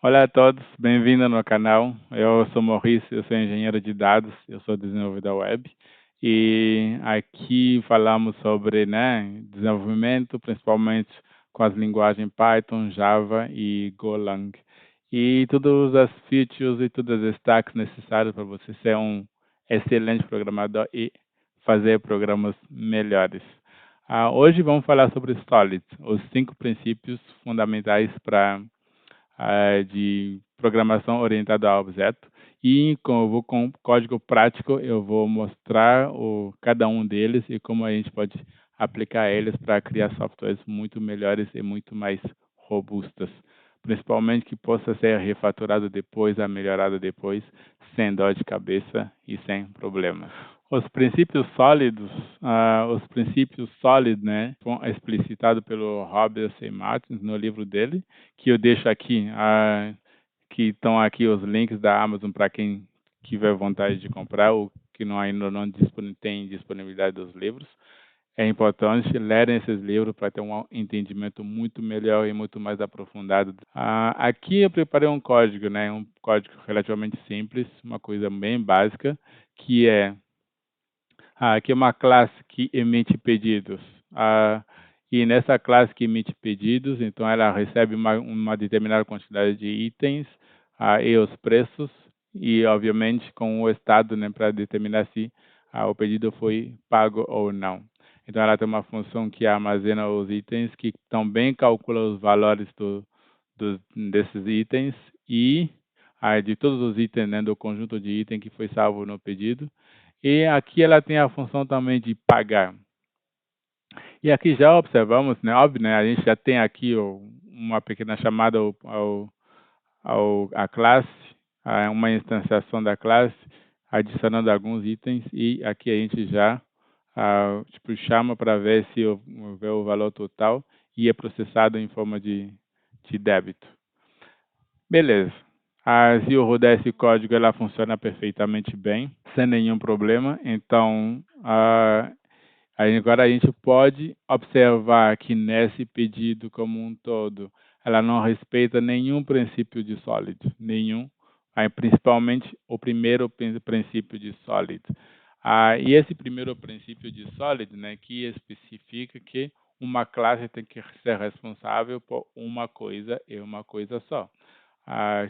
Olá a todos, bem-vindo no canal. Eu sou Maurício, eu sou engenheiro de dados, eu sou desenvolvedor web e aqui falamos sobre, desenvolvimento, principalmente com as linguagens Python, Java e Golang. E todas as features e todas as stacks necessárias para você ser um excelente programador e fazer programas melhores. Hoje vamos falar sobre Solid, os 5 princípios fundamentais para de programação orientada a objeto. E com código prático, eu vou mostrar cada um deles e como a gente pode aplicar eles para criar softwares muito melhores e muito mais robustas, principalmente que possa ser refatorado depois, melhorado depois, sem dor de cabeça e sem problemas. Os princípios sólidos, os princípios sólidos, foram explicitados pelo Robert C. Martins no livro dele, que eu deixo aqui, que estão aqui os links da Amazon para quem tiver vontade de comprar ou que ainda não tem disponibilidade dos livros. É importante lerem esses livros para ter um entendimento muito melhor e muito mais aprofundado. Aqui eu preparei um código, um código relativamente simples, uma coisa bem básica, que é aqui é uma classe que emite pedidos. E nessa classe que emite pedidos, então ela recebe uma determinada quantidade de itens e os preços, e obviamente com o estado para determinar se o pedido foi pago ou não. Então ela tem uma função que armazena os itens, que também calcula os valores desses itens e de todos os itens, do conjunto de itens que foi salvo no pedido. E aqui ela tem a função também de pagar. E aqui já observamos, óbvio, a gente já tem aqui uma pequena chamada à classe, uma instanciação da classe, adicionando alguns itens, e aqui a gente já chama para ver se houver o valor total e é processado em forma de débito. Beleza. Se eu rodar esse código, ela funciona perfeitamente bem, sem nenhum problema. Então, agora a gente pode observar que nesse pedido como um todo, ela não respeita nenhum princípio de Solid, nenhum, principalmente o primeiro princípio de Solid. E esse primeiro princípio de Solid, que especifica que uma classe tem que ser responsável por uma coisa e uma coisa só.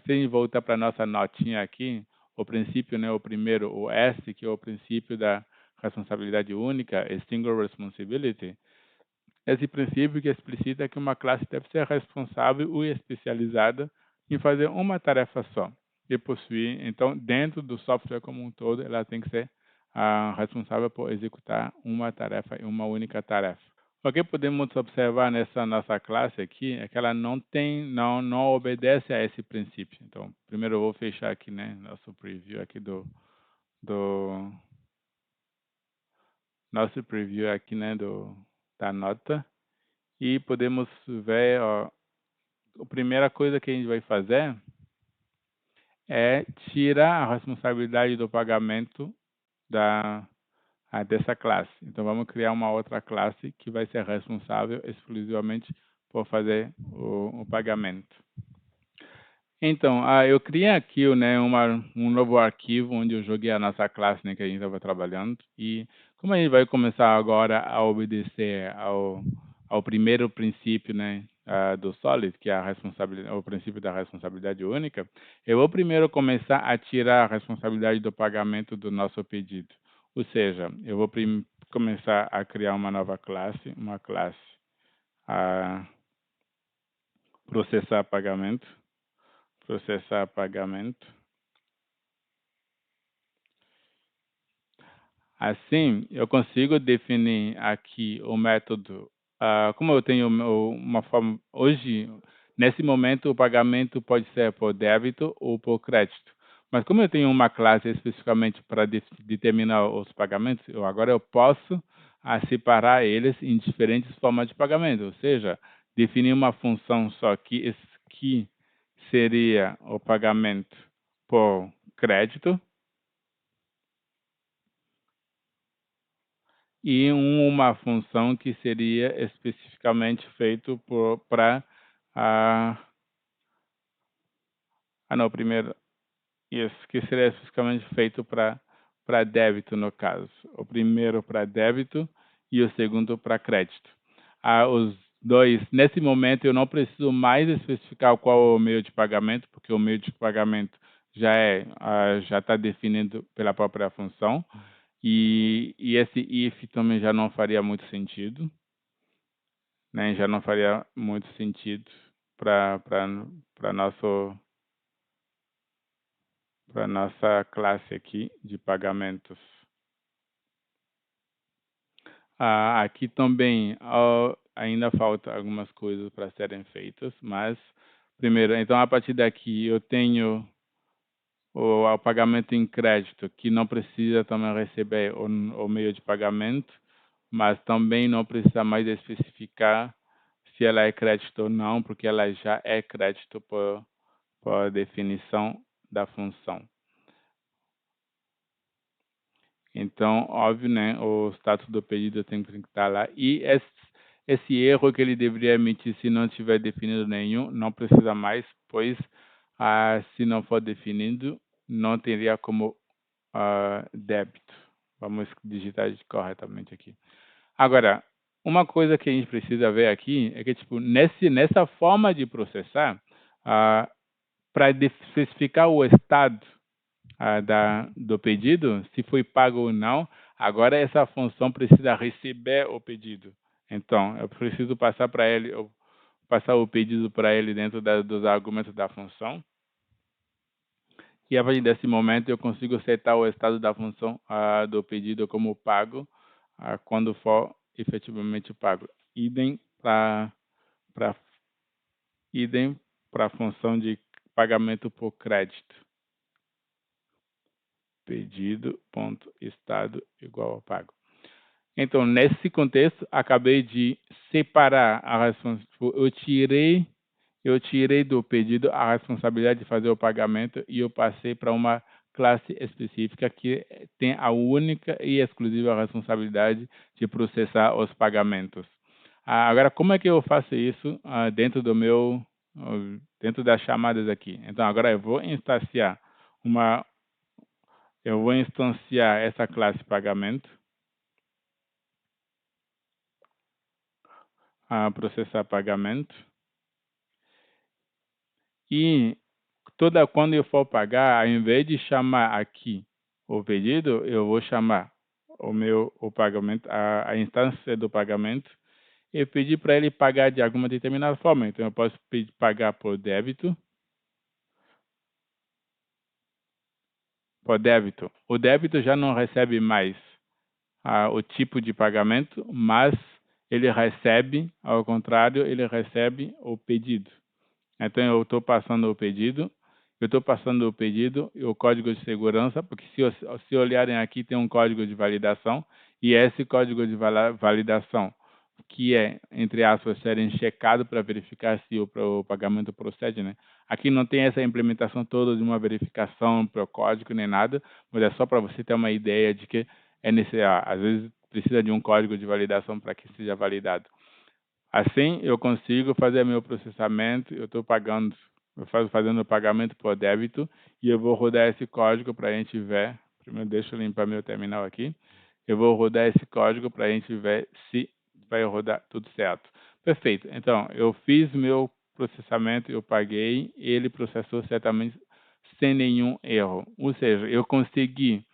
Se a gente voltar para a nossa notinha aqui, o princípio, o primeiro, o S, que é o princípio da responsabilidade única, é single responsibility, esse princípio que explicita que uma classe deve ser responsável e especializada em fazer uma tarefa só e possuir, então, dentro do software como um todo, ela tem que ser responsável por executar uma tarefa, uma única tarefa. O que podemos observar nessa nossa classe aqui é que ela não obedece a esse princípio. Então, primeiro eu vou fechar aqui, nosso preview aqui do nosso preview aqui, da nota, e podemos ver, a primeira coisa que a gente vai fazer é tirar a responsabilidade do pagamento dessa classe. Então, vamos criar uma outra classe que vai ser responsável exclusivamente por fazer o pagamento. Então, eu criei aqui um novo arquivo onde eu joguei a nossa classe que a gente estava trabalhando. E como a gente vai começar agora a obedecer ao primeiro princípio do Solid, que é o princípio da responsabilidade única, eu vou primeiro começar a tirar a responsabilidade do pagamento do nosso pedido. Ou seja, eu vou começar a criar uma nova classe, uma classe a processar pagamento. Assim, eu consigo definir aqui o método. Como eu tenho uma forma hoje, nesse momento, o pagamento pode ser por débito ou por crédito. Mas como eu tenho uma classe especificamente para determinar os pagamentos, agora eu posso separar eles em diferentes formas de pagamento. Ou seja, definir uma função só que seria o pagamento por crédito e uma função que seria especificamente feito para Não, primeiro, isso, que seria especificamente feito para débito, no caso. O primeiro para débito e o segundo para crédito. Os dois, nesse momento, eu não preciso mais especificar qual é o meio de pagamento, porque o meio de pagamento já está definido pela própria função. E esse if também já não faria muito sentido, né? Já não faria muito sentido para nosso para nossa classe aqui de pagamentos. Aqui também ainda falta algumas coisas para serem feitas, mas primeiro, então a partir daqui eu tenho o pagamento em crédito, que não precisa também receber o meio de pagamento, mas também não precisa mais especificar se ela é crédito ou não, porque ela já é crédito por definição da função. Então, óbvio, né, o status do pedido tem que estar lá. E esse erro que ele deveria emitir se não tiver definido nenhum, não precisa mais, pois se não for definido, não teria como débito. Vamos digitar corretamente aqui. Agora, uma coisa que a gente precisa ver aqui é que, tipo, nessa forma de processar, para especificar o estado do pedido, se foi pago ou não, agora essa função precisa receber o pedido. Então, eu preciso passar para ele, passar o pedido para ele dentro dos argumentos da função. E a partir desse momento eu consigo setar o estado da função do pedido como pago quando for efetivamente pago. Idem para a função de pagamento por crédito. Pedido.estado igual a pago. Então, nesse contexto, acabei de separar a responsabilidade. Eu tirei do pedido a responsabilidade de fazer o pagamento e eu passei para uma classe específica que tem a única e exclusiva responsabilidade de processar os pagamentos. Agora, como é que eu faço isso dentro das chamadas aqui? Então, agora eu vou instanciar essa classe pagamento, processar pagamento, e quando eu for pagar, ao invés de chamar aqui o pedido, eu vou chamar o pagamento, a instância do pagamento, e pedir para ele pagar de alguma determinada forma. Então, eu posso pedir pagar por débito. Por débito. O débito já não recebe mais o tipo de pagamento, mas ele recebe, ao contrário, ele recebe o pedido. Então, eu estou passando o pedido, e o código de segurança, porque se olharem aqui, tem um código de validação, e esse código de validação, que é, entre aspas, serem checado para verificar se o pagamento procede, né? Aqui não tem essa implementação toda de uma verificação para o código nem nada, mas é só para você ter uma ideia de que é necessário, às vezes precisa de um código de validação para que seja validado. Assim, eu consigo fazer meu processamento, eu estou fazendo o pagamento por débito e eu vou rodar esse código para a gente ver. Primeiro, deixa eu limpar meu terminal aqui. Eu vou rodar esse código para a gente ver se vai rodar tudo certo. Perfeito. Então, eu fiz meu processamento, eu paguei, ele processou certamente sem nenhum erro. Ou seja, eu consegui,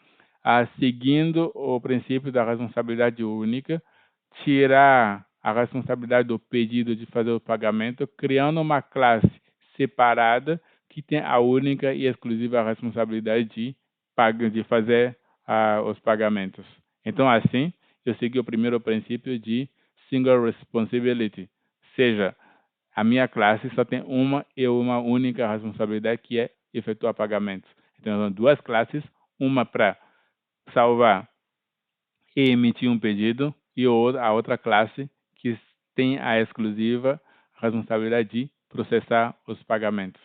seguindo o princípio da responsabilidade única, tirar a responsabilidade do pedido de fazer o pagamento, criando uma classe separada que tem a única e exclusiva responsabilidade de fazer os pagamentos. Então, assim, eu segui o primeiro princípio de single responsibility, seja, a minha classe só tem uma única responsabilidade, que é efetuar pagamentos. Então, são duas classes, uma para salvar e emitir um pedido, e a outra classe que tem a exclusiva responsabilidade de processar os pagamentos.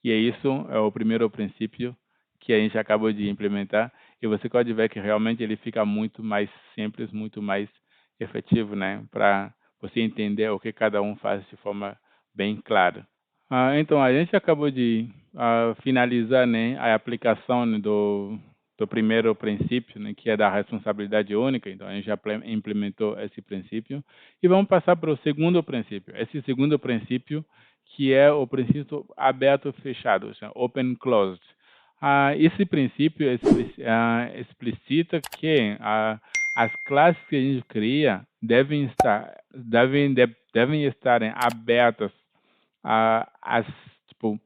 E isso é o primeiro princípio que a gente acabou de implementar, e você pode ver que realmente ele fica muito mais simples, muito mais efetivo, né, para você entender o que cada um faz de forma bem clara. Então, a gente acabou de finalizar, né, a aplicação, né, do primeiro princípio, né, que é da responsabilidade única. Então, a gente já implementou esse princípio. E vamos passar para o segundo princípio. Esse segundo princípio, que é o princípio aberto-fechado, open closed. Esse princípio explicita que as classes que a gente cria devem estarem abertas tipo,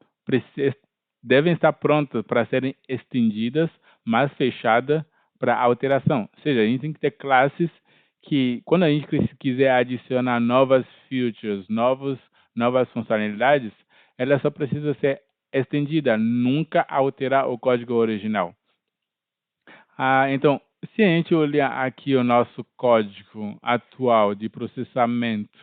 devem estar prontas para serem estendidas, mas fechadas para alteração. Ou seja, a gente tem que ter classes que, quando a gente quiser adicionar novas features, novas funcionalidades, ela só precisa ser estendida, nunca alterar o código original. Então, se a gente olhar aqui o nosso código atual de processamento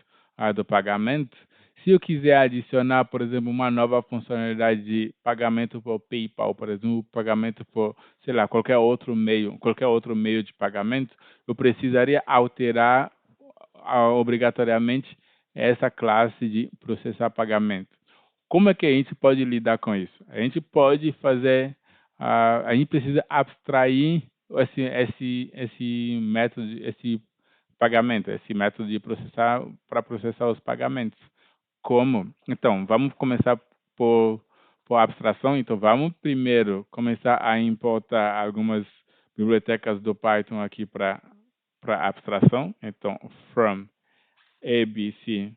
do pagamento, se eu quiser adicionar, por exemplo, uma nova funcionalidade de pagamento por PayPal, por exemplo, pagamento por, sei lá, qualquer outro meio de pagamento, eu precisaria alterar obrigatoriamente essa classe de processar pagamento. Como é que a gente pode lidar com isso? A gente pode fazer, a gente precisa abstrair esse método, esse pagamento, esse método de processar para processar os pagamentos. Como? Então, vamos começar por abstração. Então, vamos primeiro começar a importar algumas bibliotecas do Python aqui para abstração. Então, from ABC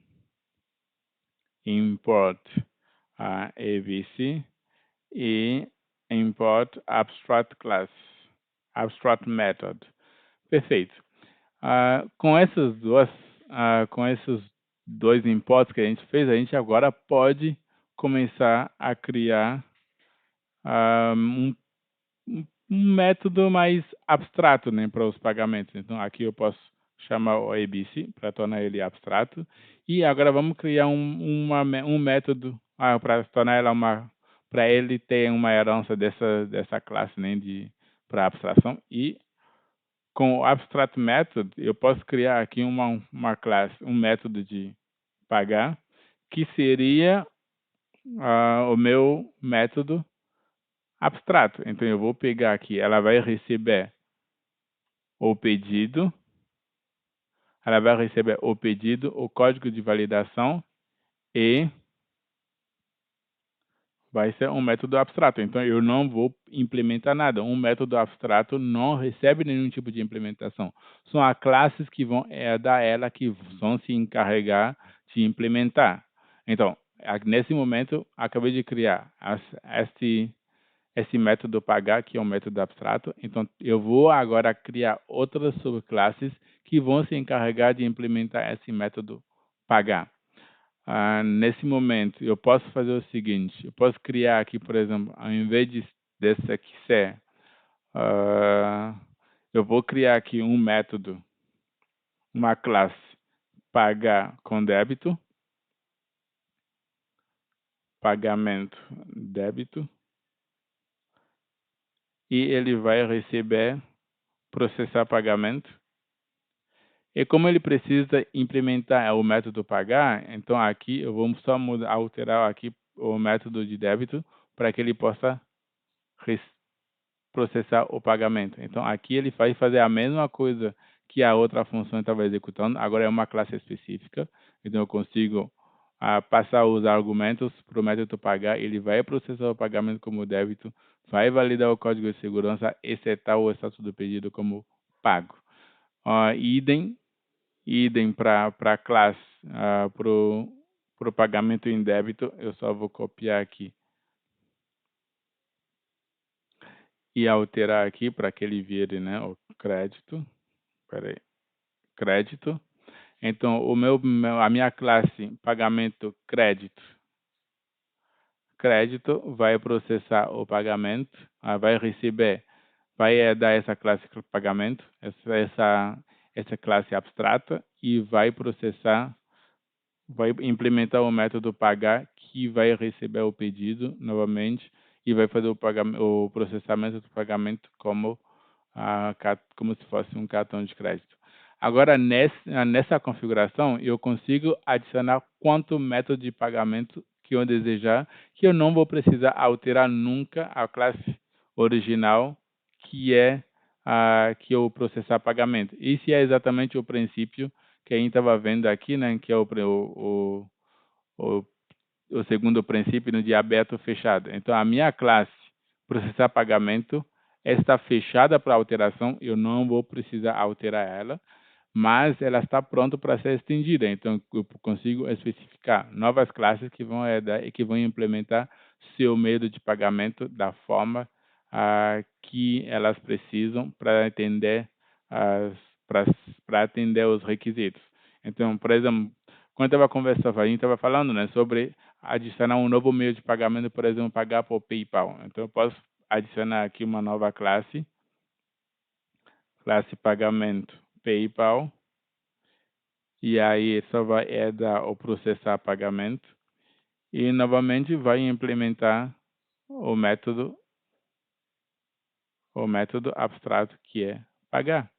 import ABC e import abstract class, abstract method. Perfeito. Com esses dois imports que a gente fez, a gente agora pode começar a criar um método mais abstrato, né, para os pagamentos. Então, aqui eu posso chamar o ABC para tornar ele abstrato. E agora vamos criar um método para tornar ela para ele ter uma herança dessa classe, né, para abstração. E com o abstract method, eu posso criar aqui uma classe, um método de pagar, que seria o meu método abstrato. Então, eu vou pegar aqui, ela vai receber o pedido, o código de validação e vai ser um método abstrato. Então, eu não vou implementar nada. Um método abstrato não recebe nenhum tipo de implementação. São as classes que vão herdar ela, que vão se encarregar de implementar. Então, nesse momento, acabei de criar esse método pagar, que é um método abstrato. Então, eu vou agora criar outras subclasses que vão se encarregar de implementar esse método pagar. Nesse momento, eu posso fazer o seguinte, eu posso criar aqui, por exemplo, ao invés desse aqui ser, eu vou criar aqui um método, uma classe pagar com débito, pagamento débito, e ele vai receber processar pagamento. E como ele precisa implementar o método pagar, então aqui eu vou só alterar aqui o método de débito para que ele possa processar o pagamento. Então aqui ele vai fazer a mesma coisa que a outra função estava executando, agora é uma classe específica, então eu consigo passar os argumentos para o método pagar, ele vai processar o pagamento como débito, vai validar o código de segurança e setar o status do pedido como pago. Idem para a classe, para o pagamento em débito, eu só vou copiar aqui e alterar aqui para que ele vire, né, o crédito. Peraí, crédito. Então, a minha classe pagamento crédito vai processar o pagamento, vai dar essa classe pagamento, essa classe abstrata e vai implementar o método pagar, que vai receber o pedido novamente e vai fazer o processamento do pagamento como se fosse um cartão de crédito. Agora, nessa configuração, eu consigo adicionar quanto método de pagamento que eu desejar, que eu não vou precisar alterar nunca a classe original, que é que eu processar pagamento. Esse é exatamente o princípio que a gente estava vendo aqui, né, que é o, o segundo princípio no de aberto fechado. Então, a minha classe processar pagamento está fechada para alteração, eu não vou precisar alterar ela, mas ela está pronta para ser estendida. Então, eu consigo especificar novas classes que vão herdar e que vão implementar seu meio de pagamento da forma que elas precisam para atender para atender os requisitos. Então, por exemplo, quando eu estava conversando, a gente estava falando, né, sobre adicionar um novo meio de pagamento, por exemplo, pagar por PayPal. Então, eu posso adicionar aqui uma nova classe pagamento PayPal, e aí só vai dar o processar pagamento e novamente vai implementar o método abstrato que é pagar.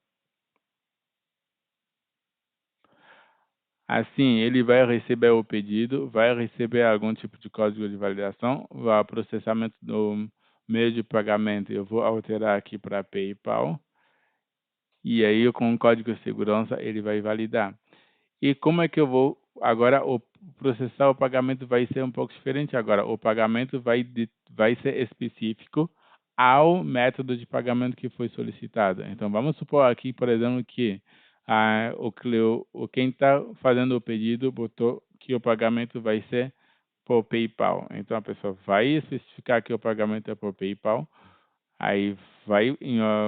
Assim, ele vai receber o pedido, vai receber algum tipo de código de validação, o processamento do meio de pagamento eu vou alterar aqui para PayPal, e aí com o código de segurança ele vai validar. E como é que eu vou agora processar o pagamento vai ser um pouco diferente agora. O pagamento vai ser específico ao método de pagamento que foi solicitado. Então, vamos supor aqui, por exemplo, que quem está fazendo o pedido botou que o pagamento vai ser por PayPal. Então, a pessoa vai especificar que o pagamento é por PayPal. Aí vai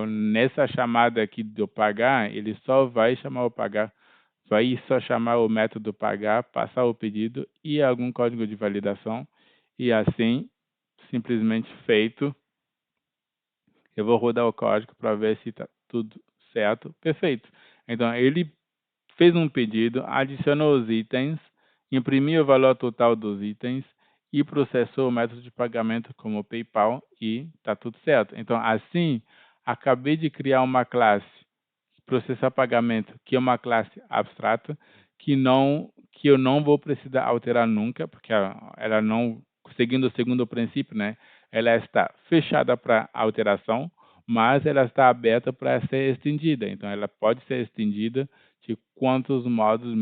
nessa chamada aqui do pagar, ele só vai chamar o pagar, vai só chamar o método pagar, passar o pedido e algum código de validação, e assim, simplesmente feito, eu vou rodar o código para ver se está tudo certo, perfeito. Então, ele fez um pedido, adicionou os itens, imprimiu o valor total dos itens e processou o método de pagamento como PayPal e está tudo certo. Então, assim, acabei de criar uma classe processar pagamento, que é uma classe abstrata, que eu não vou precisar alterar nunca, porque ela não, seguindo o segundo princípio, né, ela está fechada para alteração, mas ela está aberta para ser estendida. Então, ela pode ser estendida de quantos modos,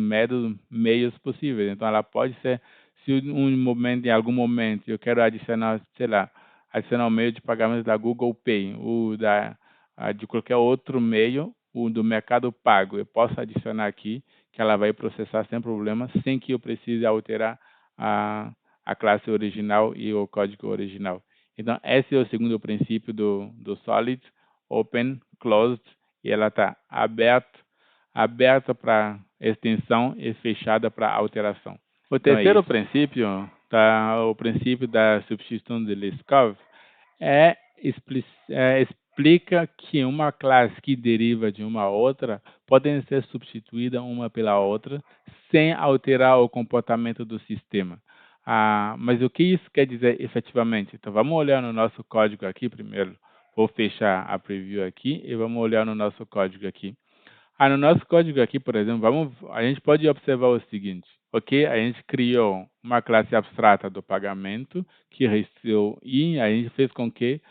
meios possíveis. Então, ela pode ser, se em algum momento, eu quero adicionar, sei lá, adicionar o meio de pagamento da Google Pay, ou de qualquer outro meio, o do Mercado Pago, eu posso adicionar aqui, que ela vai processar sem problema, sem que eu precise alterar a classe original e o código original. Então, esse é o segundo princípio do Solid, Open, Closed, e ela está aberta para extensão e fechada para alteração. O terceiro princípio, o princípio da substituição de Liskov, explica que uma classe que deriva de uma outra podem ser substituída uma pela outra sem alterar o comportamento do sistema. Mas o que isso quer dizer efetivamente? Então, vamos olhar no nosso código aqui primeiro. Vou fechar a preview aqui e vamos olhar no nosso código aqui. No nosso código aqui, por exemplo, a gente pode observar o seguinte, ok? A gente criou uma classe abstrata do pagamento que recebeu e a gente fez com que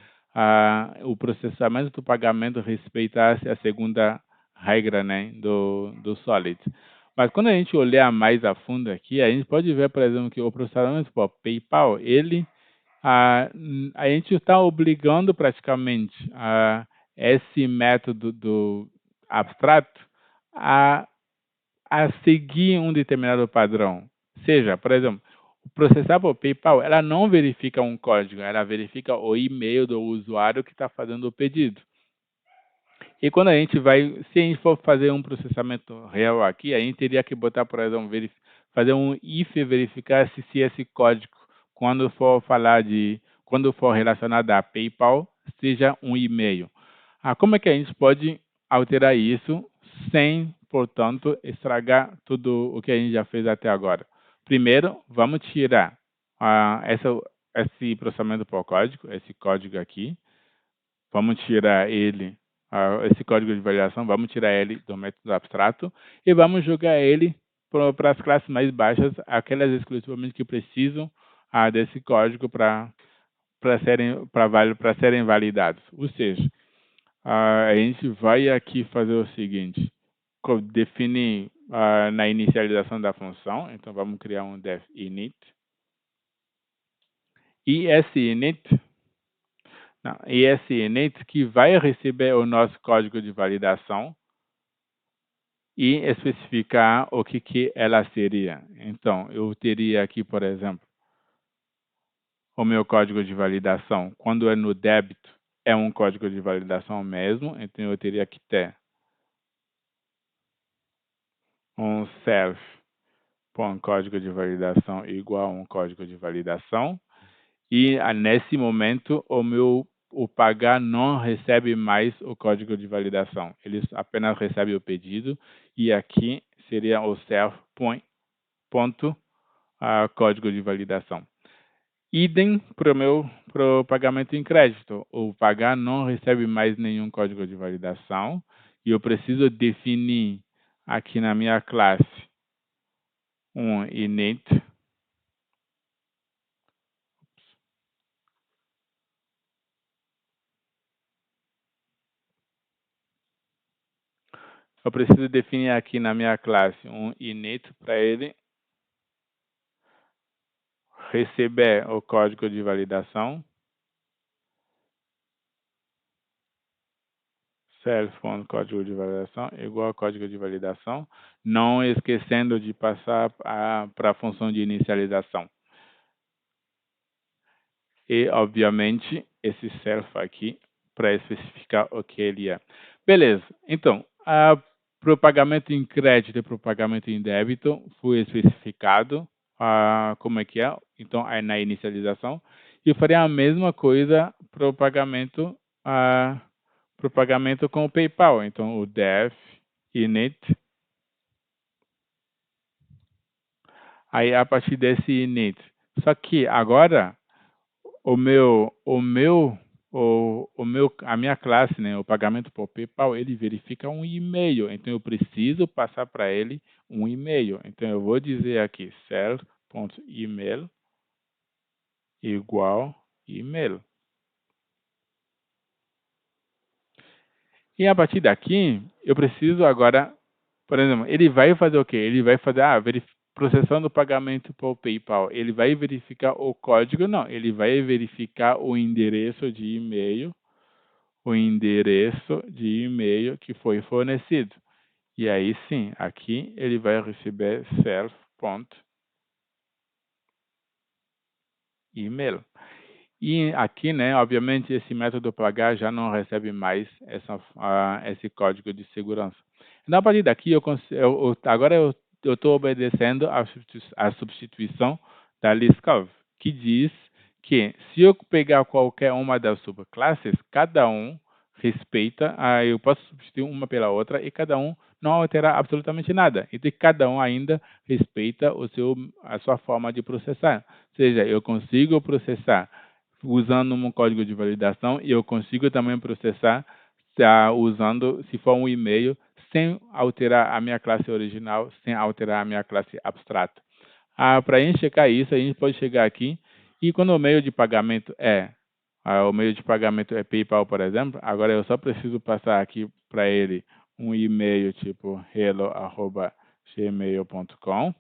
o processamento do pagamento respeitasse a segunda regra, né, do Solid. Mas quando a gente olhar mais a fundo aqui, a gente pode ver, por exemplo, que o processamento por PayPal, a gente está obrigando praticamente esse método do abstrato a, a seguir um determinado padrão. Seja, por exemplo, o processar por PayPal, ela não verifica um código, ela verifica o e-mail do usuário que está fazendo o pedido. E quando se a gente for fazer um processamento real aqui, a gente teria que botar, por exemplo, fazer um if verificar se esse código, quando for relacionado a PayPal, seja um e-mail. Como é que a gente pode alterar isso sem, portanto, estragar tudo o que a gente já fez até agora? Primeiro, vamos tirar esse processamento por código, esse código aqui. Vamos tirar ele, esse código de validação, vamos tirar ele do método abstrato e vamos jogar ele para as classes mais baixas, aquelas exclusivamente que precisam desse código para serem validados. Ou seja, a gente vai aqui fazer o seguinte, definir na inicialização da função, então vamos criar um def init, e esse init que vai receber o nosso código de validação e especificar o que ela seria. Então, eu teria aqui, por exemplo, o meu código de validação. Quando é no débito, é um código de validação mesmo, então eu teria que ter um self com código de validação igual a um código de validação. E nesse momento, o pagar não recebe mais o código de validação. Ele apenas recebe o pedido e aqui seria o self ponto código de validação. Idem para o pagamento em crédito. O pagar não recebe mais nenhum código de validação e eu preciso definir aqui na minha classe um init. Eu preciso definir aqui na minha classe um init para ele receber o código de validação. Self.código de validação igual a código de validação, não esquecendo de passar para a função de inicialização. E, obviamente, esse self aqui para especificar o que ele é. Beleza, então, para o pagamento em crédito e para o pagamento em débito, foi especificado como é que é, então, aí na inicialização. E eu faria a mesma coisa para o pagamento com o PayPal. Então, o def init. Aí, a partir desse init. Só que agora, a minha classe, né, o pagamento por PayPal, ele verifica um e-mail. Então, eu preciso passar para ele um e-mail. Então, eu vou dizer aqui, self.email igual e-mail. E a partir daqui, eu preciso agora, por exemplo, ele vai fazer o quê? Ele vai fazer, processando o pagamento por PayPal. Ele vai verificar o código? Não, ele vai verificar o endereço de e-mail que foi fornecido. E aí sim, aqui ele vai receber self.email. E aqui, né, obviamente, esse método pagar já não recebe mais esse código de segurança. Então, a partir daqui, agora eu estou obedecendo a substituição da listcov, que diz que se eu pegar qualquer uma das subclasses, cada um respeita, eu posso substituir uma pela outra e cada um não alterar absolutamente nada. E cada um ainda respeita a sua forma de processar. Ou seja, eu consigo processar usando um código de validação e eu consigo também processar usando, se for um e-mail, sem alterar a minha classe original, sem alterar a minha classe abstrata. Para a gente checar isso, a gente pode chegar aqui e quando o meio de pagamento é PayPal, por exemplo, agora eu só preciso passar aqui para ele um e-mail tipo hello@gmail.com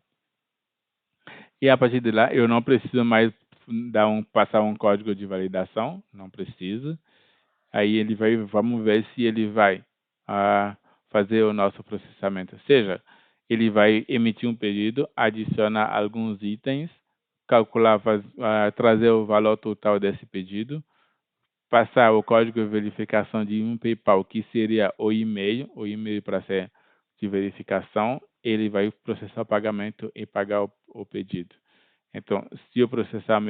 e a partir de lá eu não preciso mais passar um código de validação, não precisa. Aí vamos ver se ele vai fazer o nosso processamento. Ou seja, ele vai emitir um pedido, adicionar alguns itens, calcular, trazer o valor total desse pedido, passar o código de verificação de um PayPal, que seria o e-mail para ser de verificação, ele vai processar o pagamento e pagar o pedido. Então, se eu processar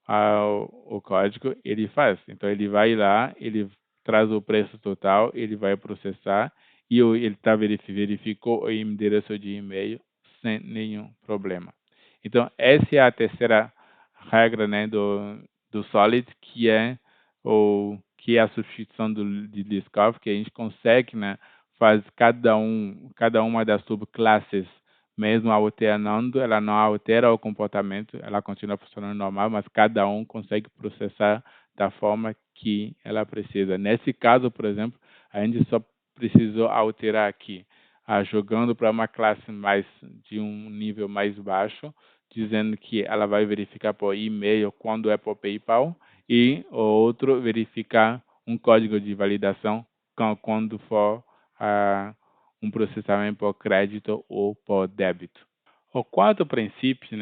o código, ele faz. Então, ele vai lá, ele traz o preço total, ele vai processar e ele verificou o endereço de e-mail sem nenhum problema. Então, essa é a terceira regra, né, do Solid, que é a substituição de Liskov, que a gente consegue, né, faz cada uma das subclasses mesmo alternando, ela não altera o comportamento, ela continua funcionando normal, mas cada um consegue processar da forma que ela precisa. Nesse caso, por exemplo, a gente só precisou alterar aqui, jogando para uma classe mais de um nível mais baixo, dizendo que ela vai verificar por e-mail quando é por PayPal e o outro verificar um código de validação quando for um processamento por crédito ou por débito. O quarto princípio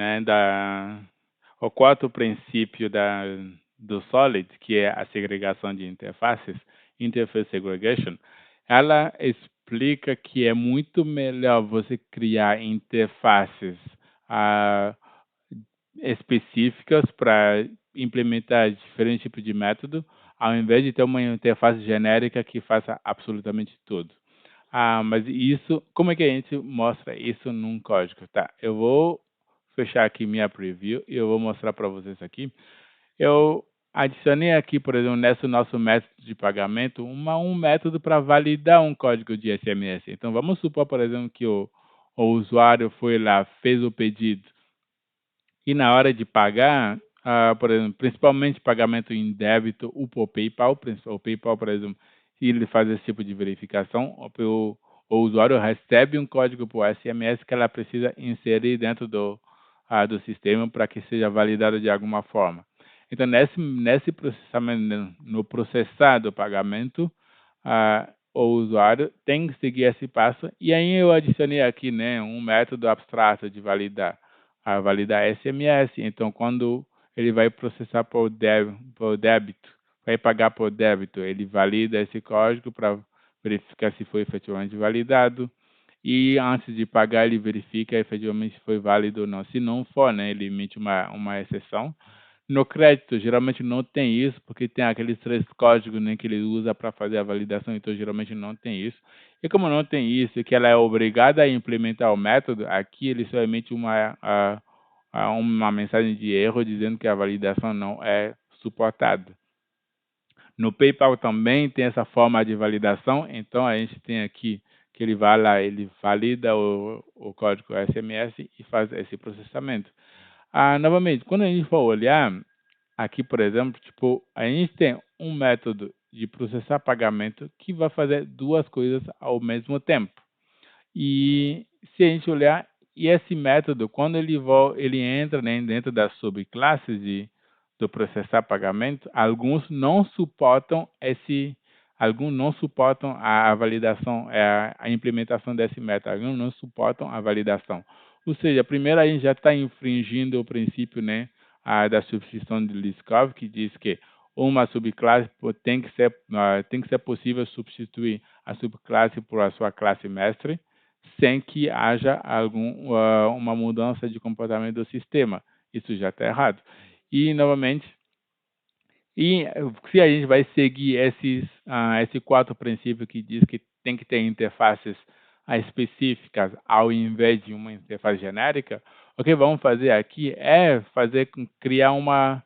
do Solid, que é a segregação de interfaces, Interface Segregation, ela explica que é muito melhor você criar interfaces ah, específicas para implementar diferentes tipos de método, ao invés de ter uma interface genérica que faça absolutamente tudo. Mas isso, como é que a gente mostra isso num código? Tá, eu vou fechar aqui minha preview e eu vou mostrar para vocês aqui. Eu adicionei aqui, por exemplo, nesse nosso método de pagamento, um método para validar um código de SMS. Então, vamos supor, por exemplo, que o usuário foi lá, fez o pedido e na hora de pagar, por exemplo, principalmente pagamento em débito ou por PayPal, o PayPal, por exemplo, se ele faz esse tipo de verificação, o usuário recebe um código por SMS que ela precisa inserir dentro do sistema para que seja validado de alguma forma. Então, nesse processamento, no processar do pagamento, o usuário tem que seguir esse passo. E aí eu adicionei aqui, né, um método abstrato de validar SMS. Então, quando ele vai processar por débito, vai pagar por débito, ele valida esse código para verificar se foi efetivamente validado. E antes de pagar, ele verifica efetivamente se foi válido ou não. Se não for, né, ele emite uma exceção. No crédito, geralmente não tem isso, porque tem aqueles 3 códigos, né, que ele usa para fazer a validação, então geralmente não tem isso. E como não tem isso, e que ela é obrigada a implementar o método, aqui ele só emite uma mensagem de erro dizendo que a validação não é suportada. No PayPal também tem essa forma de validação, então a gente tem aqui que ele vai lá, ele valida o código SMS e faz esse processamento. Novamente, quando a gente for olhar, aqui, por exemplo, tipo, a gente tem um método de processar pagamento que vai fazer duas coisas ao mesmo tempo. E se a gente olhar, e esse método, quando ele entra, né, dentro das subclasses do processar pagamento, alguns não suportam a validação, a implementação desse método, alguns não suportam a validação. Ou seja, primeiro a gente já está infringindo o princípio, né, da substituição de Liskov, que diz que uma subclasse tem que ser possível substituir a subclasse por a sua classe mestre, sem que haja uma mudança de comportamento do sistema. Isso já está errado. E, novamente, se a gente vai seguir esse quarto princípio que diz que tem que ter interfaces específicas ao invés de uma interface genérica, o que vamos fazer aqui é criar uma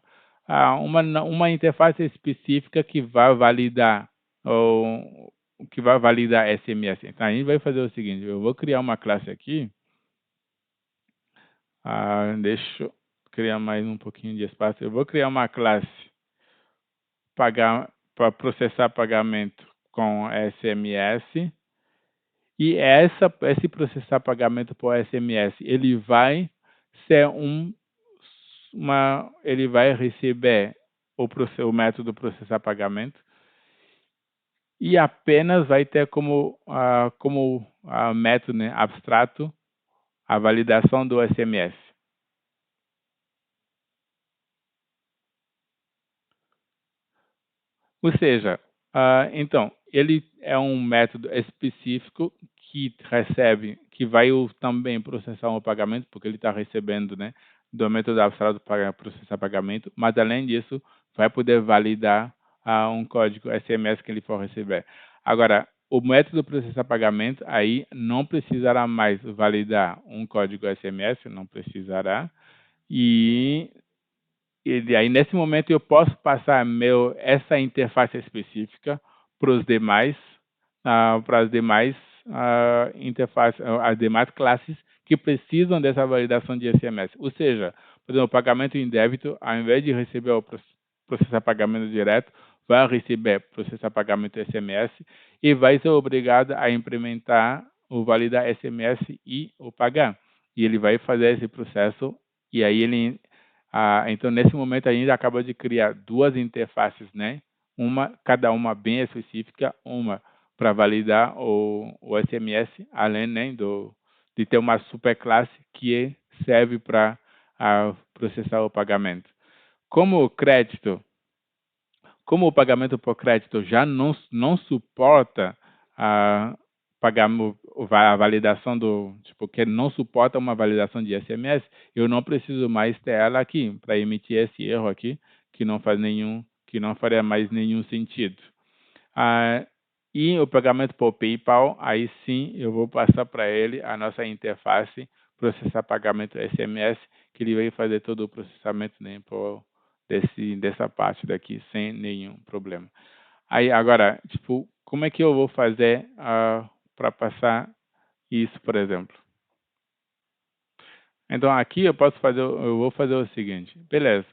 interface específica que vai validar SMS. Então, a gente vai fazer o seguinte, eu vou criar uma classe aqui, deixa eu criar mais um pouquinho de espaço, eu vou criar uma classe para processar pagamento com SMS, e esse processar pagamento por SMS, ele vai ser ele vai receber o método processar pagamento e apenas vai ter como método, né, abstrato a validação do SMS. Ou seja, então, ele é um método específico que vai também processar um pagamento, porque ele está recebendo, né, do método abstrato para processar pagamento, mas além disso, vai poder validar um código SMS que ele for receber. Agora, o método processar pagamento aí não precisará mais validar um código SMS, não precisará, e aí, nesse momento, eu posso passar essa interface específica para os demais, para as demais interfaces, as demais classes que precisam dessa validação de SMS. Ou seja, por exemplo, o pagamento em débito, ao invés de receber o processar pagamento direto, vai receber processar pagamento SMS e vai ser obrigado a implementar o validar SMS e o pagar. E ele vai fazer esse processo e aí ele então nesse momento a gente acaba de criar duas interfaces, né? Cada uma bem específica, uma para validar o SMS, além, né, de ter uma superclasse que serve para processar o pagamento. Como o pagamento por crédito já não suporta a a validação tipo, que não suporta uma validação de SMS, eu não preciso mais ter ela aqui para emitir esse erro aqui, que não faria mais nenhum sentido. Ah, e o pagamento por PayPal, aí sim eu vou passar para ele a nossa interface, processar pagamento SMS, que ele vai fazer todo o processamento, né, dessa parte daqui sem nenhum problema. Aí agora, tipo, como é que eu vou fazer para passar isso, por exemplo? Então aqui eu vou fazer o seguinte, beleza.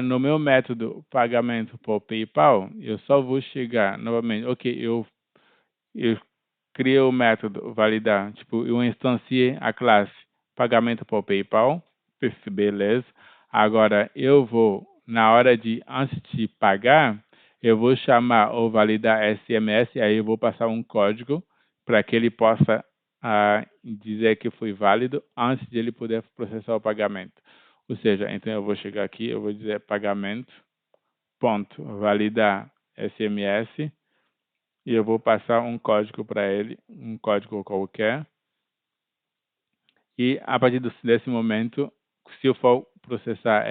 No meu método pagamento por PayPal, eu só vou chegar novamente, ok, eu criei o método validar, tipo, eu instanciei a classe pagamento por PayPal, beleza. Agora eu vou, na hora de, antes de pagar, eu vou chamar o validar SMS, aí eu vou passar um código para que ele possa dizer que foi válido antes de ele poder processar o pagamento. Ou seja, então eu vou chegar aqui, eu vou dizer pagamento, ponto, validar SMS, e eu vou passar um código para ele, um código qualquer. E a partir desse momento, se eu for processar,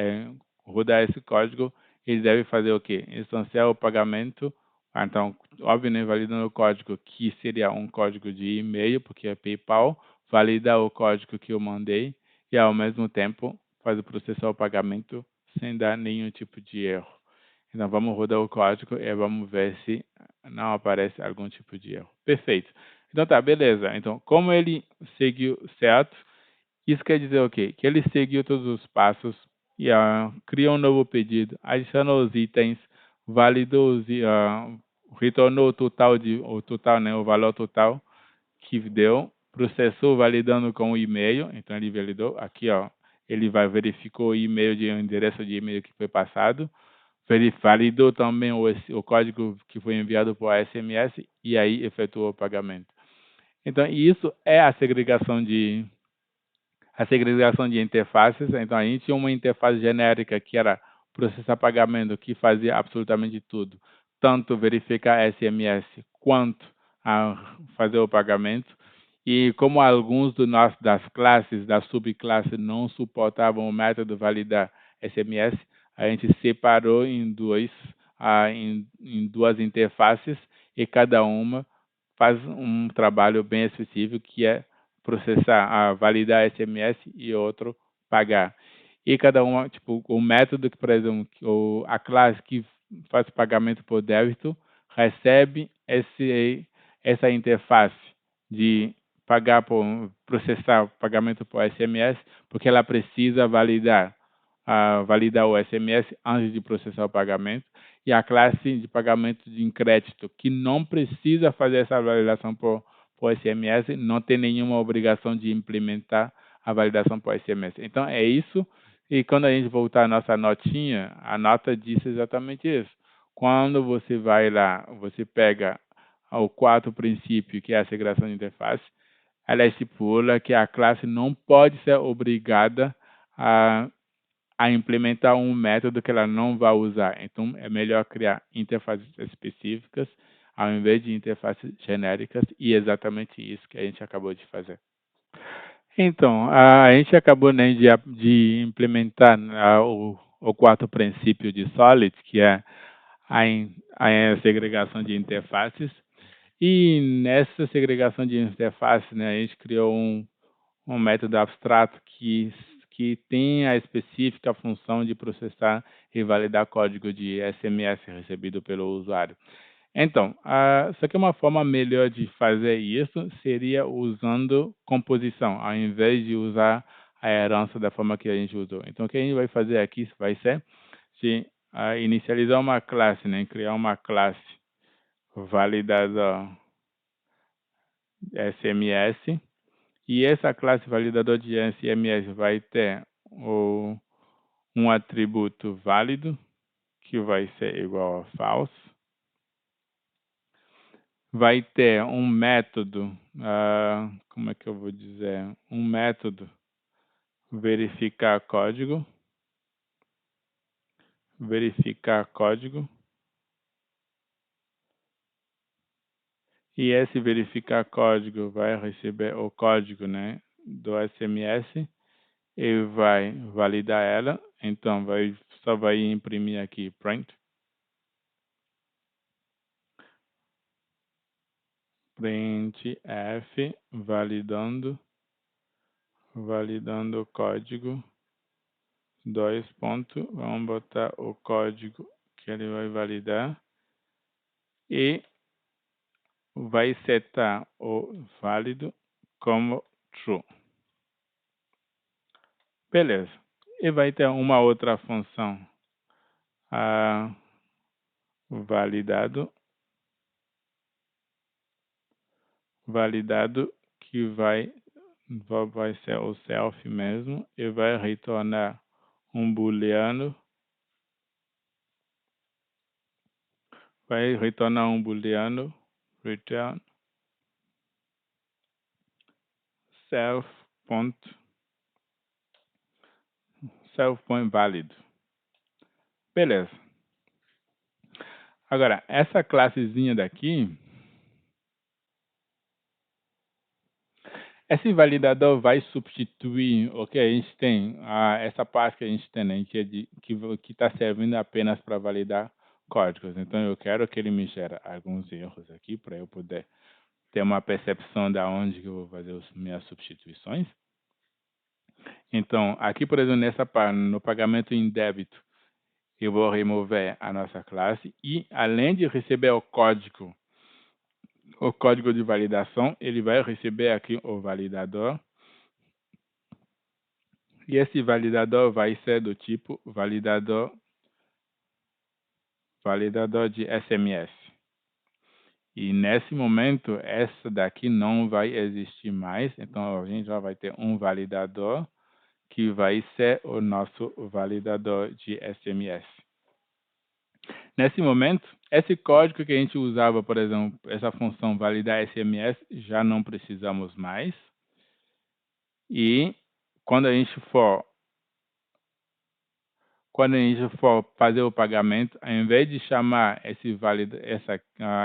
rodar esse código, ele deve fazer o quê? Instanciar o pagamento. Então, obviamente, validando o código que seria um código de e-mail, porque é PayPal, valida o código que eu mandei e, ao mesmo tempo, faz o processar o pagamento sem dar nenhum tipo de erro. Então, vamos rodar o código e vamos ver se não aparece algum tipo de erro. Perfeito. Então, tá, beleza. Então, como ele seguiu certo, isso quer dizer o quê? Que ele seguiu todos os passos e criou um novo pedido, adicionou os itens, validou retornou o total, né, o valor total que deu, processou validando com o e-mail, então ele validou aqui, ó, ele verificou o e-mail o endereço de e-mail que foi passado, validou também o código que foi enviado por SMS e aí efetuou o pagamento. Então, isso é a segregação de interfaces. Então, a gente tinha uma interface genérica que era processar pagamento, que fazia absolutamente tudo, tanto verificar SMS quanto fazer o pagamento. E como alguns das classes, da subclasse, não suportavam o método validar SMS, a gente separou em duas interfaces e cada uma faz um trabalho bem específico que é processar, validar SMS e outro pagar. E cada uma, tipo, o método que, por exemplo, a classe que faz pagamento por débito recebe essa interface de processar o pagamento por SMS, porque ela precisa validar o SMS antes de processar o pagamento, e a classe de pagamento de crédito, que não precisa fazer essa validação por SMS, não tem nenhuma obrigação de implementar a validação por SMS. Então, é isso. E quando a gente voltar à nossa notinha, a nota diz exatamente isso. Quando você vai lá, você pega o quarto princípio, que é a segregação de interface, ela estipula que a classe não pode ser obrigada a implementar um método que ela não vai usar. Então, é melhor criar interfaces específicas ao invés de interfaces genéricas, e é exatamente isso que a gente acabou de fazer. Então, a gente acabou, né, de implementar o quarto princípio de Solid, que é a segregação de interfaces. E nessa segregação de interfaces, né, a gente criou um método abstrato que tem a específica função de processar e validar código de SMS recebido pelo usuário. Então, só que uma forma melhor de fazer isso seria usando composição, ao invés de usar a herança da forma que a gente usou. Então, o que a gente vai fazer aqui vai ser de inicializar uma classe, né? Criar uma classe validador SMS, e essa classe validador de SMS vai ter um atributo válido, que vai ser igual a false. Vai ter um método, como é que eu vou dizer? Um método verificar código, e esse verificar código vai receber o código, né, do SMS e vai validar ela. Então só vai imprimir aqui printf validando o código, dois pontos, vamos botar o código que ele vai validar e vai setar o válido como true. Beleza. E vai ter uma outra função, validado que vai ser o self mesmo e vai retornar um booleano, return self.válido. Beleza. Agora, essa classezinha daqui, esse validador vai substituir o que a gente tem, essa parte que a gente tem, né, que está servindo apenas para validar códigos. Então, eu quero que ele me gere alguns erros aqui para eu poder ter uma percepção de onde que eu vou fazer as minhas substituições. Então, aqui, por exemplo, nessa parte, no pagamento em débito, eu vou remover a nossa classe e, além de receber o código de validação, ele vai receber aqui o validador. E esse validador vai ser do tipo validador de SMS. E nesse momento, essa daqui não vai existir mais. Então, a gente já vai ter um validador que vai ser o nosso validador de SMS. Nesse momento, esse código que a gente usava, por exemplo, essa função validar SMS, já não precisamos mais. E quando a gente for fazer o pagamento, ao invés de chamar a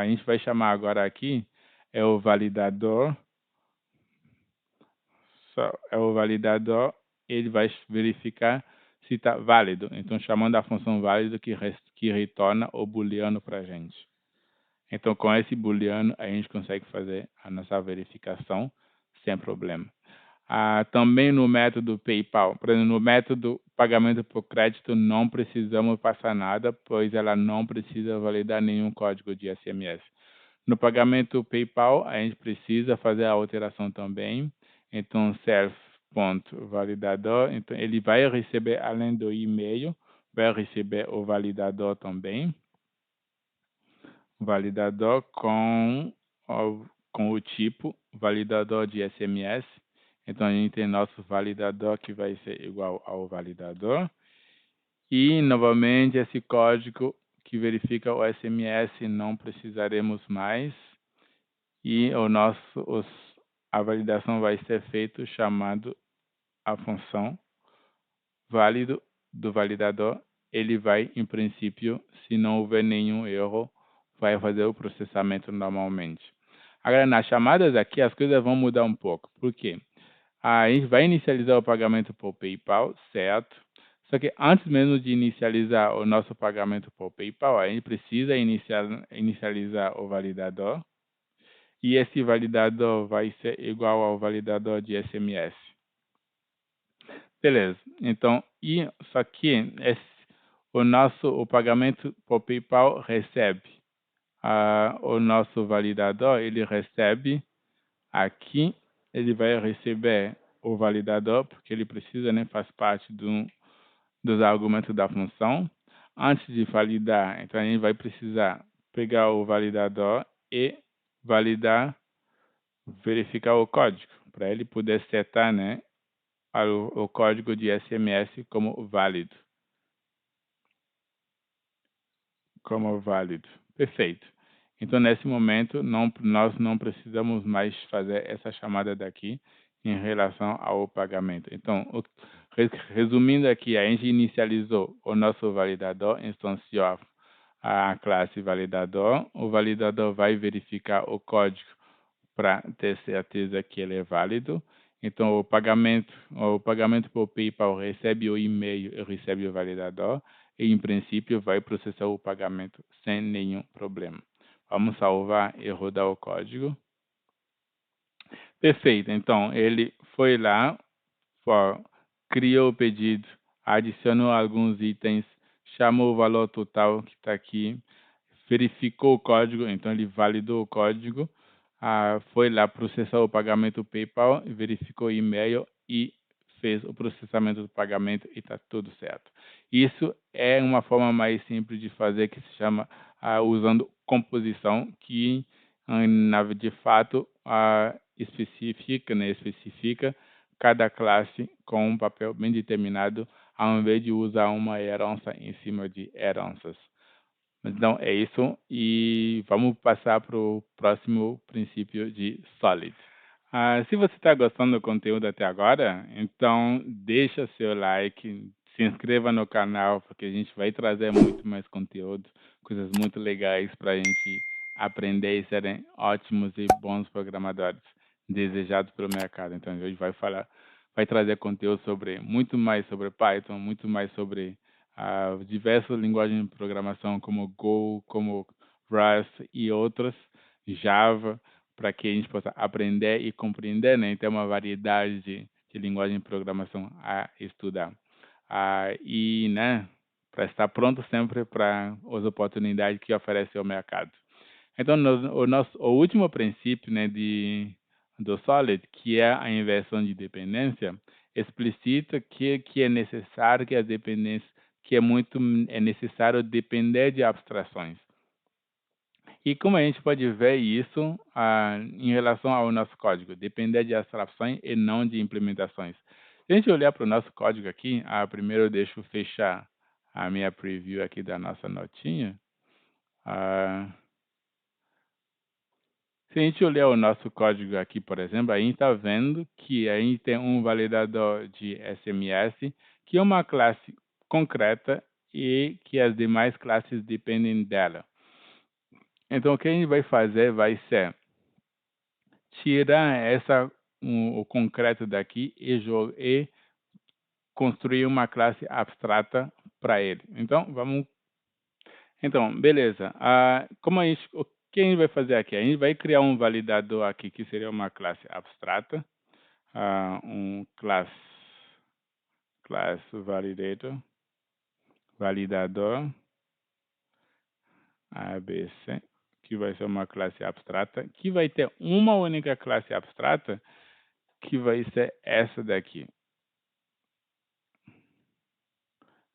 gente vai chamar agora aqui o validador, ele vai verificar se está válido. Então, chamando a função válido que retorna o booleano para a gente. Então, com esse booleano, a gente consegue fazer a nossa verificação sem problema. Também no método PayPal, por exemplo, no método pagamento por crédito, não precisamos passar nada, pois ela não precisa validar nenhum código de SMS. No pagamento PayPal, a gente precisa fazer a alteração também. Então, self.validador, então ele vai receber, além do e-mail, vai receber o validador também. Validador com o tipo validador de SMS. Então, a gente tem nosso validador que vai ser igual ao validador. E, novamente, esse código que verifica o SMS não precisaremos mais. E a validação vai ser feita chamando a função válido do validador. Ele vai, em princípio, se não houver nenhum erro, vai fazer o processamento normalmente. Agora, nas chamadas aqui, as coisas vão mudar um pouco. Por quê? A gente vai inicializar o pagamento por PayPal, certo? Só que antes mesmo de inicializar o nosso pagamento por PayPal, a gente precisa inicializar o validador. E esse validador vai ser igual ao validador de SMS. Beleza. Então, isso aqui, o pagamento por PayPal recebe o nosso validador, ele recebe aqui, ele vai receber o validador, porque ele precisa, né, faz parte dos argumentos da função. Antes de validar, então a gente vai precisar pegar o validador e validar, verificar o código, para ele poder setar, né, o código de SMS como válido. Perfeito. Então, nesse momento, nós não precisamos mais fazer essa chamada daqui em relação ao pagamento. Então, resumindo aqui, a gente inicializou o nosso validador, instanciou a classe validador. O validador vai verificar o código para ter certeza que ele é válido. Então, o pagamento por PayPal recebe o e-mail e recebe o validador e, em princípio, vai processar o pagamento sem nenhum problema. Vamos salvar e rodar o código. Perfeito. Então, ele foi lá, criou o pedido, adicionou alguns itens, chamou o valor total que está aqui, verificou o código, então ele validou o código, foi lá processar o pagamento PayPal, verificou o e-mail e fez o processamento do pagamento e está tudo certo. Isso é uma forma mais simples de fazer, que se chama usando composição, que de fato especifica cada classe com um papel bem determinado, ao invés de usar uma herança em cima de heranças. Então, é isso. E vamos passar para o próximo princípio de Solid. Se você está gostando do conteúdo até agora, então deixa seu like, se inscreva no canal, porque a gente vai trazer muito mais conteúdo, coisas muito legais para a gente aprender e serem ótimos e bons programadores desejados pelo mercado. Então, a gente vai trazer conteúdo muito mais sobre Python, muito mais sobre diversas linguagens de programação como Go, como Rust e outras, Java, para que a gente possa aprender e compreender, né? Então, uma variedade de linguagem de programação a estudar. E, né, para estar pronto sempre para as oportunidades que oferece o mercado. Então, o último princípio, né, do Solid, que é a inversão de dependência, explicita que é necessário que as dependências, é necessário depender de abstrações. E como a gente pode ver isso em relação ao nosso código, depender de abstrações e não de implementações. Se a gente olhar para o nosso código aqui, primeiro deixa eu fechar a minha preview aqui da nossa notinha. Se a gente olhar o nosso código aqui, por exemplo, a gente está vendo que a gente tem um validador de SMS, que é uma classe concreta e que as demais classes dependem dela. Então, o que a gente vai fazer vai ser tirar o concreto daqui e construir uma classe abstrata para ele. Então, beleza. O que a gente vai fazer aqui? A gente vai criar um validador aqui, que seria uma classe abstrata, um class validador, ABC, que vai ser uma classe abstrata, que vai ter uma única classe abstrata, que vai ser essa daqui.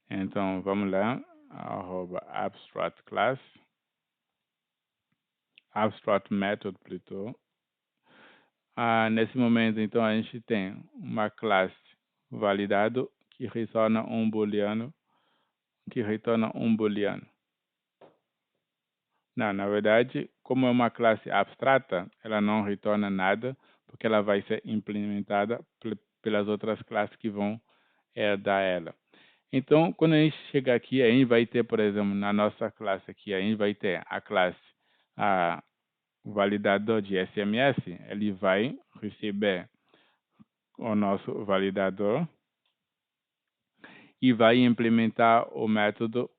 Então, vamos lá, @abstract class, abstract method, plutôt. Nesse momento, então, a gente tem uma classe validado que retorna um booleano, Não, na verdade, como é uma classe abstrata, ela não retorna nada, porque ela vai ser implementada pelas outras classes que vão herdar ela. Então, quando a gente chegar aqui, a gente vai ter, por exemplo, na nossa classe aqui, a gente vai ter a classe validador de SMS, ele vai receber o nosso validador e vai implementar o método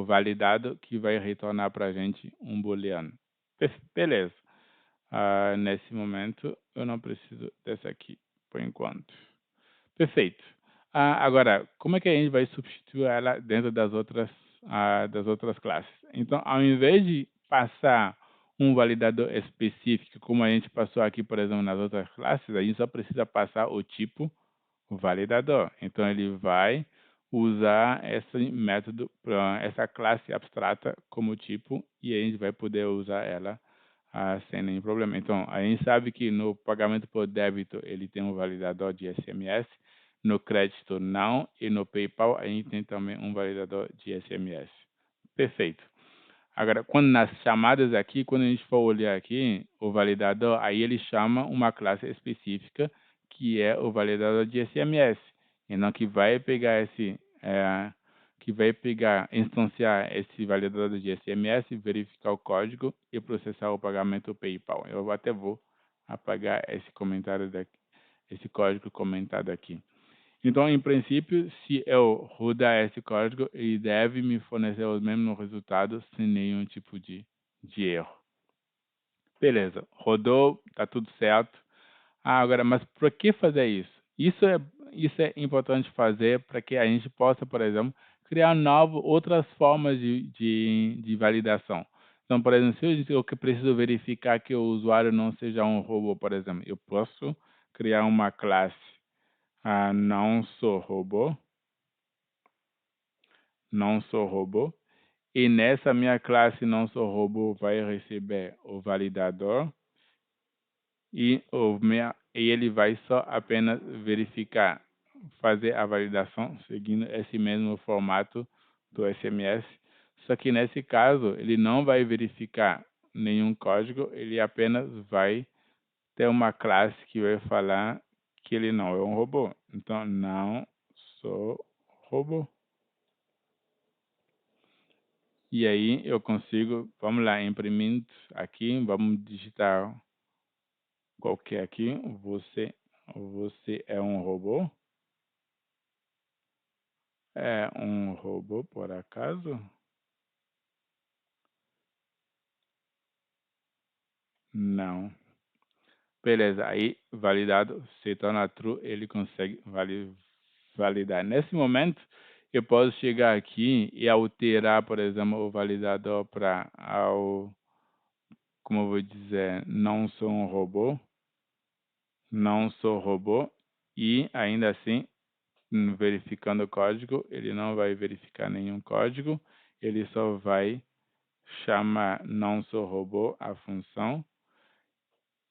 validado, que vai retornar para a gente um booleano. Beleza. Nesse momento, eu não preciso dessa aqui, por enquanto. Perfeito. Agora, como é que a gente vai substituir ela dentro das outras classes? Então, ao invés de passar um validador específico, como a gente passou aqui, por exemplo, nas outras classes, a gente só precisa passar o tipo validador. Então, ele vai usar esse método, essa classe abstrata como tipo, e a gente vai poder usar ela sem nenhum problema. Então, a gente sabe que no pagamento por débito ele tem um validador de SMS, no crédito não, e no PayPal a gente tem também um validador de SMS. Perfeito. Agora, quando nas chamadas aqui, quando a gente for olhar aqui, o validador, aí ele chama uma classe específica, que é o validador de SMS. Então, que vai pegar, instanciar esse validador de SMS, verificar o código e processar o pagamento PayPal. Eu até vou apagar esse comentário daqui, esse código comentado aqui. Então, em princípio, se eu rodar esse código, ele deve me fornecer os mesmos resultados sem nenhum tipo de erro. Beleza, rodou, está tudo certo. Agora, mas por que fazer isso? Isso é importante fazer para que a gente possa, por exemplo, criar outras formas de validação. Então, por exemplo, se eu que preciso verificar que o usuário não seja um robô, por exemplo, eu posso criar uma classe não sou robô, não sou robô, e nessa minha classe não sou robô vai receber o validador e ele vai só apenas verificar, fazer a validação seguindo esse mesmo formato do SMS. Só que nesse caso, ele não vai verificar nenhum código, ele apenas vai ter uma classe que vai falar que ele não é um robô. Então, não sou robô. E aí eu consigo, vamos lá, imprimindo aqui, vamos digitar qualquer aqui, você é um robô? É um robô por acaso? Não. Beleza, aí validado, se torna true, ele consegue validar. Nesse momento, eu posso chegar aqui e alterar, por exemplo, o validador para como eu vou dizer, não sou um robô, não sou robô, e ainda assim verificando o código, ele não vai verificar nenhum código, ele só vai chamar não sou robô a função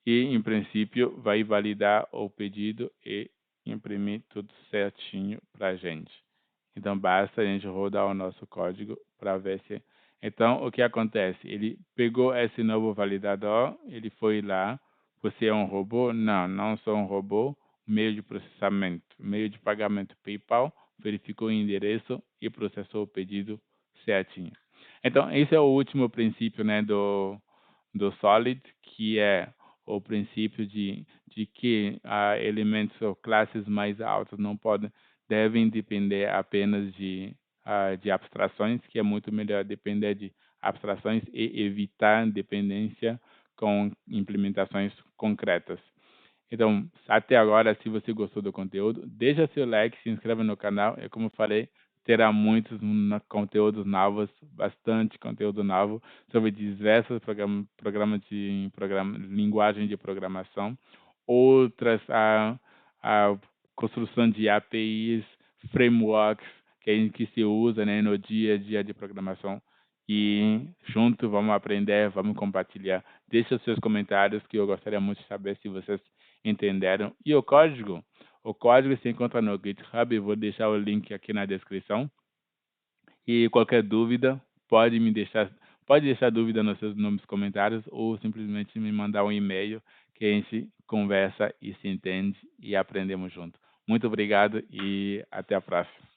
e, em princípio, vai validar o pedido e imprimir tudo certinho para a gente. Então, basta a gente rodar o nosso código para ver se... Então, o que acontece? Ele pegou esse novo validador, ele foi lá, você é um robô? Não, não sou um robô. Meio de processamento, meio de pagamento PayPal, verificou o endereço e processou o pedido certinho. Então, esse é o último princípio, né, do Solid, que é o princípio de que elementos ou classes mais altas não devem depender apenas de abstrações, que é muito melhor depender de abstrações e evitar dependência com implementações concretas. Então, até agora, se você gostou do conteúdo, deixa seu like, se inscreva no canal. E como eu falei, terá muitos conteúdos novos, bastante conteúdo novo sobre diversos linguagem de programação, outras a construção de APIs, frameworks que se usa, né, no dia a dia de programação. E junto vamos aprender, vamos compartilhar. Deixe os seus comentários que eu gostaria muito de saber se vocês entenderam. E o código se encontra no GitHub, eu vou deixar o link aqui na descrição. E qualquer dúvida, pode deixar dúvida nos comentários ou simplesmente me mandar um e-mail que a gente conversa e se entende e aprendemos junto. Muito obrigado e até a próxima.